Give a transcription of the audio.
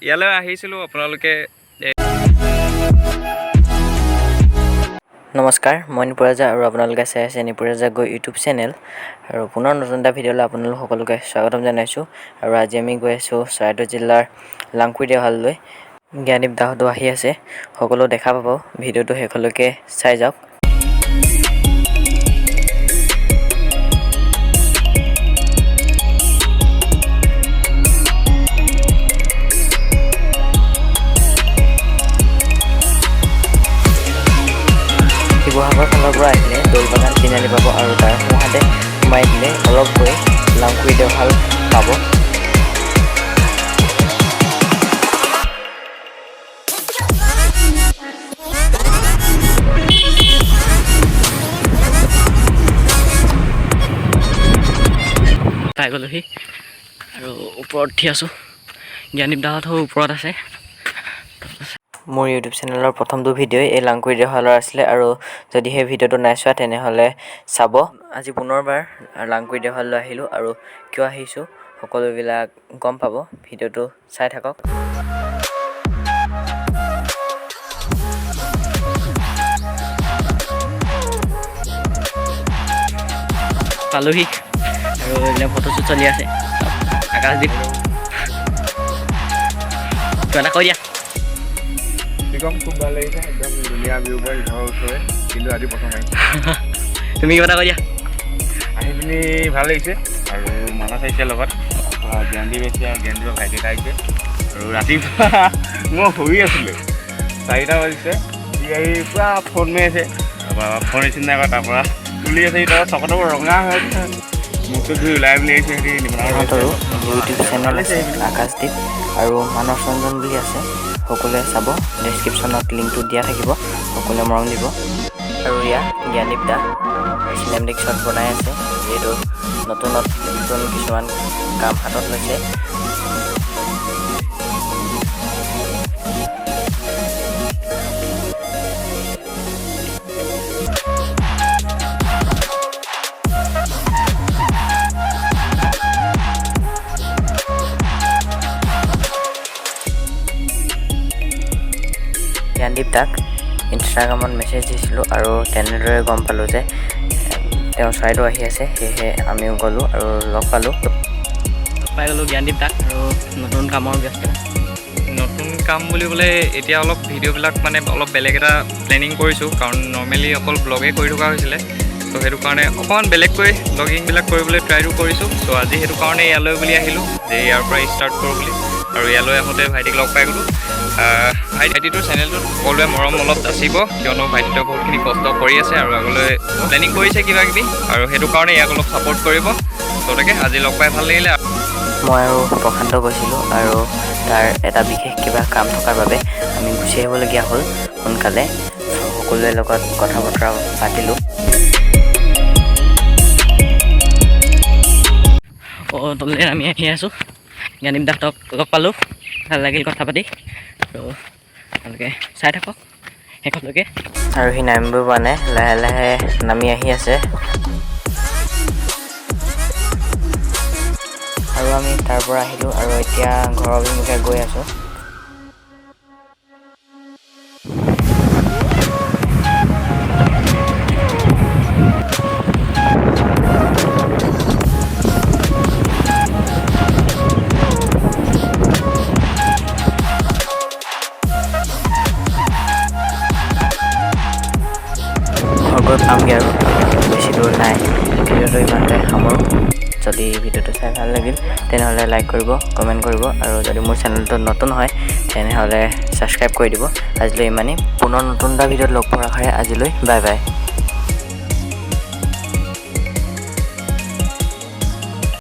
ইয়ালৈ আহিছিলোঁ আপোনালোকে নমস্কাৰ, মই নিপুৰাজা আৰু আপোনালোকে চাই আছে নিপুৰাজা গৈ ইউটিউব চেনেল আৰু পুনৰ নতুন এটা ভিডিঅ'লৈ আপোনালোক সকলোকে স্বাগতম জনাইছোঁ। আৰু আজি আমি গৈ আছোঁ চৰাইদেউ জিলাৰ লাংকুই দেৱালয়লৈ। জ্ঞানদীপ দাহঁতো আহি আছে, সকলো দেখা পাব। ভিডিঅ'টো শেষলৈকে চাই যাওক। শিৱসাগৰ ফালৰ পৰা আহিলে দৌলবাগান তিনিআলি পাব আৰু তাৰ সোঁহাতে সোমাই দিলে অলপ গৈ লাংকুই দেৱাল পাব। পাই গ'লোহি আৰু ওপৰত উঠি আছোঁ। জ্ঞানদীপ দাহঁতো ওপৰত আছে। মোৰ ইউটিউব চেনেলৰ প্ৰথমটো ভিডিঅ'ই এই লাংকুই দেৱালৰ আছিলে আৰু যদি সেই ভিডিঅ'টো নাই চোৱা তেনেহ'লে চাব। আজি পুনৰবাৰ লাংকুই দেৱাললৈ আহিলোঁ আৰু কিয় আহিছোঁ সকলোবিলাক গম পাব। ভিডিঅ'টো চাই থাকক। পালোহি আৰু এইবিলাক ফটোশ্বুট চলি আছে। আকাশদ্বীপ কিবা এটা কৈ দিয়া। খুব ভাল লাগিছে, একদম ধুনীয়া ভিউ পইণ্ট ঘৰৰ ওচৰৰে, কিন্তু আজি প্ৰথম আহিছে। তুমি কিবা এটা কৈ দিয়া। আহি পিনি ভাল লাগিছে আৰু মানস আহিছে লগত, জ্ঞানদীপ আহিছে আৰু জ্ঞানদীপৰ ভাইটিটা আহিছে। আৰু ৰাতিপুৱা মই শুই আছিলোঁ, 4টা বাজিছে, সি আহি পূৰা ফোন মাৰি আছে, ফোন ৰিচিভ নাই কৰা, তাৰপৰা তুলি আছে, তাৰ চকটো ৰঙা হৈ আছে, মুখটো ধুই ওলাই বুলি আহিছে। সিহঁতৰো ইউটিউব চেনেল আছে আকাশদ্বীপ আৰু মানস ৰঞ্জন বুলি আছে, সকলোৱে চাব। ডেছক্ৰিপশ্যনত লিংকটো দিয়া থাকিব, সকলোৱে মৰম দিব। আৰু এয়া জ্ঞানদীপ দা চিনেমেটিক শ্বট বনাই আছে, যিহেতু নতুন কিছুমান কাম হাতত লৈছে। জ্ঞানদীপ দাক ইনষ্টাগ্ৰামত মেছেজ দিছিলোঁ আৰু তেনেদৰে গম পালোঁ যে তেওঁ চৰাইদেউ আহি আছে, সেয়েহে আমিও গ'লোঁ আৰু লগ পালোঁ। পাই গ'লোঁ জ্ঞানদীপ দাক আৰু নতুন কামৰ ব্যস্ত। নতুন কাম বুলিবলৈ এতিয়া অলপ ভিডিঅ'বিলাক মানে অলপ বেলেগ এটা প্লেনিং কৰিছোঁ, কাৰণ নৰ্মেলি অকল ব্লগেই কৰি থকা হৈছিলে। ত' সেইটো কাৰণে অকণমান বেলেগকৈ ব্লগিংবিলাক কৰিবলৈ ট্ৰাইটো কৰিছোঁ। ত' আজি সেইটো কাৰণে ইয়ালৈ বুলি আহিলোঁ, যে ইয়াৰ পৰাই ষ্টাৰ্ট কৰোঁ বুলি। আৰু ইয়ালৈ আহোঁতে ভাইটিক লগ পাই গ'লোঁ। ভাইটিটোৰ চেনেলটোত সকলোৱে মৰম অলপ যাচিব, কিয়নো ভাইটিটোৱে বহুতখিনি কষ্ট কৰি আছে আৰু আগলৈ প্লেনিং কৰিছে কিবাকিবি, আৰু সেইটো কাৰণে ইয়াক অলপ ছাপোৰ্ট কৰিব। ত' তাকে আজি লগ পাই ভাল লাগিলে। মই আৰু প্ৰশান্ত গৈছিলোঁ আৰু তাৰ এটা বিশেষ কিবা কাম থকাৰ বাবে আমি গুচি আহিবলগীয়া হ'ল সোনকালে। সকলোৰে লগত কথা বতৰা পাতিলোঁ। তললৈ আমি আহি আছোঁ, জ্ঞানদীপ দাহঁতক লগ পালোঁ, ভাল লাগিল কথা পাতি। আৰু আপোনালোকে চাই থাকক শেষলৈকে। আৰু সি নামিব পৰা নাই, লাহে লাহে নামি আহি আছে। আৰু আমি তাৰ পৰা আহিলোঁ আৰু এতিয়া ঘৰৰ অভিমুখে গৈ আছোঁ। ঘৰত পামগৈ আৰু বেছি দূৰ নাই। ভিডিঅ'টো ইমানতে সামৰোঁ। যদি ভিডিঅ'টো চাই ভাল লাগিল তেনেহ'লে লাইক কৰিব, কমেণ্ট কৰিব, আৰু যদি মোৰ চেনেলটো নতুন হয় তেনেহ'লে ছাবস্ক্ৰাইব কৰি দিব। আজিলৈ ইমানেই। পুনৰ নতুন এটা ভিডিঅ'ত লগ পোৱাৰ আশাৰে আজিলৈ বাই বাই।